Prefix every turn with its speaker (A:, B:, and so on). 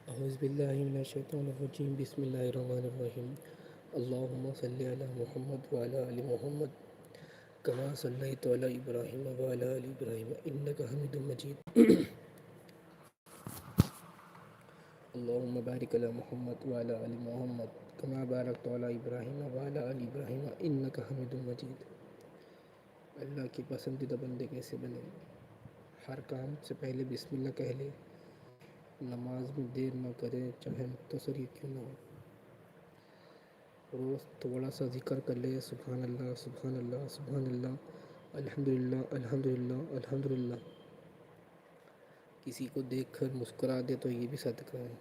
A: اعوذ باللہ من الشیطان الرجیم بسم اللہ الرحمن الرحیم اللہم صلی علی محمد وعلی آل محمد کما صلیت علی ابراہیم وعلی آل ابراہیم انک حمید مجید اللہم بارک علی محمد وعلی آل محمد کما بارکت علی ابراہیم وعلی آل ابراہیم انک حمید مجید۔ اللہ کے پسندیدہ بندے کیسے بنے؟ ہر کام سے پہلے بسم اللہ کہہ لے، نماز میں دیر نہ کرے چاہے مختصر ہی کیوں نہ ہو، روز تھوڑا سا ذکر کر لے، سبحان اللہ سبحان اللہ سبحان اللہ، الحمدللہ الحمدللہ الحمدللہ۔ کسی کو دیکھ کر مسکرا دے تو یہ بھی صدقہ ہے۔